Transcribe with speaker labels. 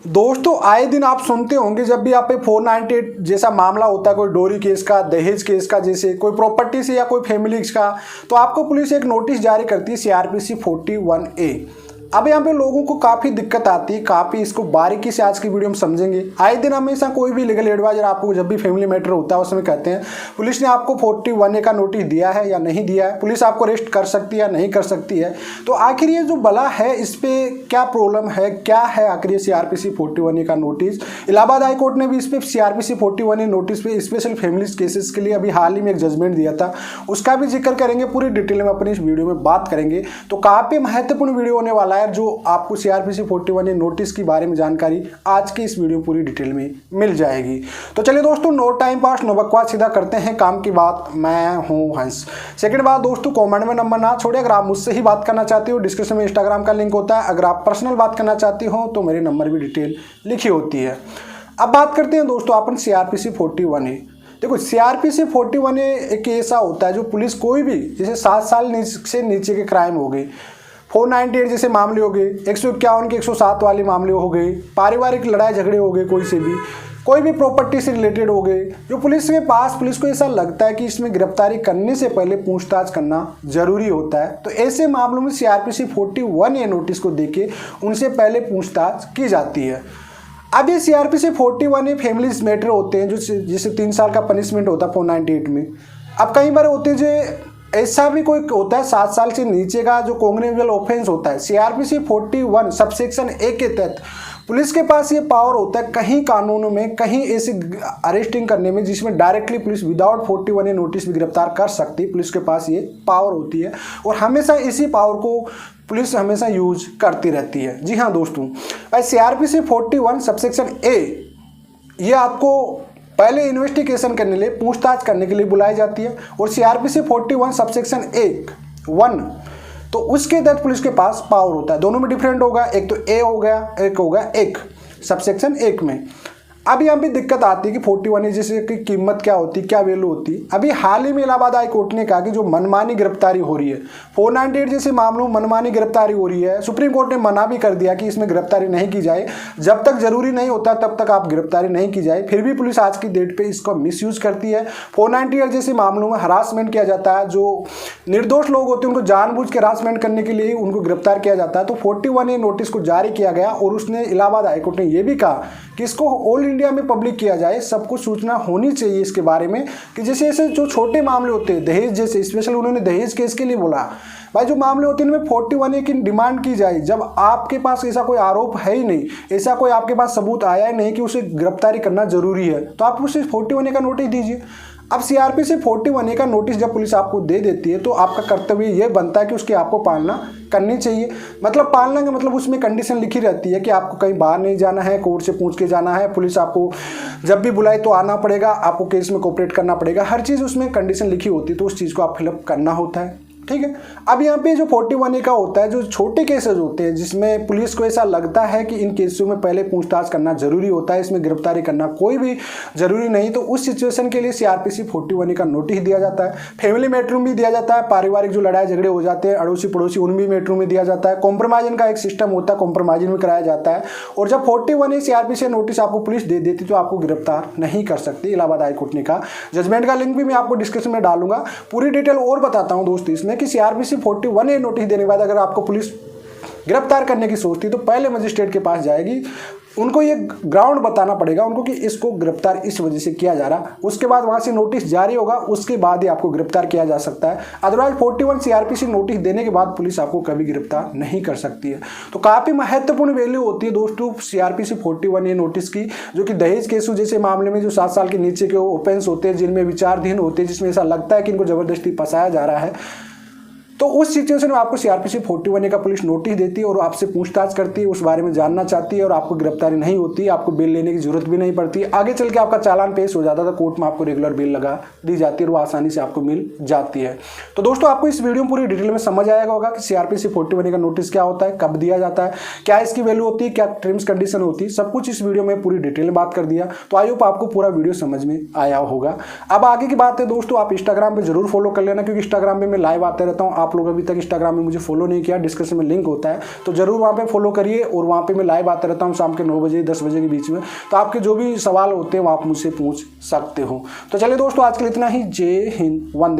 Speaker 1: दोस्तों आए दिन आप सुनते होंगे जब भी आप पे 498 जैसा मामला होता है, कोई डोरी केस का, दहेज केस का, जैसे कोई प्रॉपर्टी से या कोई फैमिली का, तो आपको पुलिस एक नोटिस जारी करती है CRPC 41A। अब यहाँ पे लोगों को काफ़ी दिक्कत आती है, काफ़ी इसको बारीकी से आज की वीडियो में समझेंगे। आए दिन हमेशा कोई भी लीगल एडवाइजर आपको जब भी फैमिली मैटर होता है उसमें कहते हैं पुलिस ने आपको 41A का नोटिस दिया है या नहीं दिया है, पुलिस आपको अरेस्ट कर सकती है या नहीं कर सकती है। तो आखिर ये जो बला है इस पर क्या प्रॉब्लम है, क्या है आखिर ये CRPC 41A का नोटिस। इलाहाबाद हाई कोर्ट ने भी इस पर CRPC 41A नोटिस पे स्पेशल फैमिली केसेस के लिए अभी हाल ही में एक जजमेंट दिया था, उसका भी जिक्र करेंगे, पूरी डिटेल में अपनी इस वीडियो में बात करेंगे। तो काफ़ी महत्वपूर्ण वीडियो होने वाला है जो आपको CRPC 41A नोटिस के बारे में जानकारी आज की इस वीडियो पूरी डिटेल में मिल जाएगी। तो चलिए दोस्तों, नो टाइम पास नो बकवास, सीधा करते हैं काम की बात। मैं हूं हंस। सेकंड बात दोस्तों, कमेंट में नंबर ना छोड़े, अगर आप मुझसे ही बात करना चाहते हो डिस्क्रिप्शन में इंस्टाग्राम का लिंक होता है, अगर आप पर्सनल बात करना चाहती हो तो मेरे नंबर भी डिटेल लिखी होती है। अब बात करते हैं दोस्तों अपन CRPC 41A। देखो CRPC 41A एक ऐसा होता है जो पुलिस कोई भी, जैसे 7 साल से नीचे के क्राइम हो गए, 498 जैसे मामले हो गए, 151 के 107 वाले मामले हो गए, पारिवारिक लड़ाई झगड़े हो गए, कोई भी प्रॉपर्टी से रिलेटेड हो गए, जो पुलिस के पास, पुलिस को ऐसा लगता है कि इसमें गिरफ्तारी करने से पहले पूछताछ करना जरूरी होता है, तो ऐसे मामलों में CRPC 41A नोटिस को देके उनसे पहले पूछताछ की जाती है। अब ये CRPC 41A फैमिलीज मैटर होते हैं जो जैसे 3 साल का पनिशमेंट होता है 498 में। अब कई बार होते हैं जो ऐसा भी कोई होता है 7 साल से नीचे का जो कॉग्निजेबल ऑफेंस होता है, CRPC 41 सबसेक्शन A के तहत पुलिस के पास ये पावर होता है कहीं कानूनों में, कहीं ऐसी अरेस्टिंग करने में जिसमें directly police without 41A notice भी गिरफ्तार कर सकती है। पुलिस के पास ये पावर होती है और हमेशा इसी पावर को पुलिस हमेशा यूज करती रहती है। जी हाँ दोस्तों, CRPC 41 सबसेक्शन A ये आपको पहले इन्वेस्टिगेशन करने के लिए, पूछताछ करने के लिए बुलाई जाती है, और CRPC 41 सबसेक्शन 1 तो उसके तहत पुलिस के पास पावर होता है। दोनों में डिफरेंट होगा, एक तो A हो गया, एक होगा 1 सबसेक्शन 1 में। अब यहाँ पे दिक्कत आती है कि 41A जैसे की कीमत क्या होती, क्या वैल्यू होती। अभी हाल ही में इलाहाबाद हाई कोर्ट ने कहा कि जो मनमानी गिरफ्तारी हो रही है, 498 जैसे मामलों में मनमानी गिरफ्तारी हो रही है, सुप्रीम कोर्ट ने मना भी कर दिया कि इसमें गिरफ्तारी नहीं की जाए, जब तक जरूरी नहीं होता तब तक आप गिरफ्तारी नहीं की जाए। फिर भी पुलिस आज की डेट पे इसका मिसयूज करती है। 498 जैसे मामलों में हरासमेंट किया जाता है, जो निर्दोष लोग होते हैं उनको जानबूझ के हरासमेंट करने के लिए उनको गिरफ्तार किया जाता है। तो 41A नोटिस को जारी किया गया और उसने इलाहाबाद हाई कोर्ट ने यह भी कहा कि इसको ऑल इंडिया में पब्लिक किया जाए, सबको सूचना होनी चाहिए इसके बारे में, कि जैसे ऐसे जो छोटे मामले होते हैं, दहेज जैसे, स्पेशल उन्होंने दहेज केस के लिए बोला भाई, जो मामले होते हैं इनमें 41A की डिमांड की जाए जब आपके पास ऐसा कोई आरोप है ही नहीं, ऐसा कोई आपके पास सबूत आया ही नहीं कि उसे गिरफ्तारी करना जरूरी है, तो आप उसे 41A का नोटिस दीजिए। अब CRPC 41A का नोटिस जब पुलिस आपको दे देती है तो आपका कर्तव्य यह बनता है कि उसकी आपको पालना करनी चाहिए। मतलब पालना का मतलब उसमें कंडीशन लिखी रहती है कि आपको कहीं बाहर नहीं जाना है, कोर्ट से पूछ के जाना है, पुलिस आपको जब भी बुलाए तो आना पड़ेगा, आपको केस में कोऑपरेट करना पड़ेगा, हर चीज़ उसमें कंडीशन लिखी होती है, तो उस चीज़ को आप फिलअप करना होता है। ठीक है। अब यहाँ पे जो 41A का होता है, जो छोटे केसेस होते हैं जिसमें पुलिस को ऐसा लगता है कि इन केसों में पहले पूछताछ करना जरूरी होता है, इसमें गिरफ्तारी करना कोई भी जरूरी नहीं, तो उस सिचुएशन के लिए CRPC 41A का नोटिस दिया जाता है। फैमिली मैटर में भी दिया जाता है, पारिवारिक जो लड़ाई झगड़े हो जाते हैं अड़ोसी पड़ोसी उन भी मैटरों में दिया जाता है। कॉम्प्रोमाइजन का एक सिस्टम होता है, कॉम्प्रोमाइजन में कराया जाता है। और जब 41A CRPC नोटिस आपको पुलिस दे देती तो आपको गिरफ्तार नहीं कर सकती, इलाहाबाद हाई कोर्ट ने कहा। जजमेंट का लिंक भी मैं आपको डिस्क्रिप्शन में डालूंगा। पूरी डिटेल और बताता हूँ दोस्तों इसमें कि CRPC 41A नोटिस देने के बाद अगर आपको पुलिस गिरफ्तार करने की सोचती तो पहले मजिस्ट्रेट के पास जाएगी, उनको ये ग्राउंड बताना पड़ेगा उनको कि इसको गिरफ्तार इस वजह से किया जा रहा, उसके बाद वहां से नोटिस जारी होगा, उसके बाद ही आपको गिरफ्तार किया जा सकता है। अदरवाइज 41 CRPC नोटिस देने के बाद पुलिस आपको कभी गिरफ्तार नहीं कर सकती है। तो काफ़ी महत्वपूर्ण वैल्यू होती है दोस्तों CRPC 41A नोटिस की, जो कि दहेज केसों जैसे मामले में जो 7 साल के नीचे के ऑफेंस होते हैं, जिनमें विचाराधीन होते हैं, जिसमें ऐसा लगता है कि इनको जबरदस्ती फंसाया जा रहा है, तो उस सिचुएशन में आपको CRPC 41A का पुलिस नोटिस देती है और आपसे पूछताछ करती है, उस बारे में जानना चाहती है और आपको गिरफ्तारी नहीं होती, आपको बेल लेने की जरूरत भी नहीं पड़ती। आगे चल के आपका चालान पेश हो जाता था, कोर्ट में आपको रेगुलर बेल लगा दी जाती है और वो आसानी से आपको मिल जाती है। तो दोस्तों आपको इस वीडियो में पूरी डिटेल में समझ आएगा होगा कि CRPC 41A का नोटिस क्या होता है, कब दिया जाता है, क्या इसकी वैल्यू होती है, क्या टर्म्स कंडीशन होती है, सब कुछ इस वीडियो में पूरी डिटेल में बात कर दिया। तो आई होप आपको पूरा वीडियो समझ में आया होगा। अब आगे की बात है दोस्तों, आप इंस्टाग्राम पर जरूर फॉलो कर लेना, क्योंकि इंस्टाग्राम पर मैं लाइव आते रहता हूँ, आप आप लोग अभी तक इंस्टाग्राम में मुझे फॉलो नहीं किया, डिस्क्रिप्शन में लिंक होता है, तो जरूर वहाँ पे फॉलो करिए। और वहाँ पे मैं लाइव आता रहता हूँ शाम के 9 बजे 10 बजे के बीच में, तो आपके जो भी सवाल होते हैं वो आप मुझसे पूछ सकते हो। तो चलिए दोस्तों, आज के लिए इतना ही। जय हिंद, वंदे।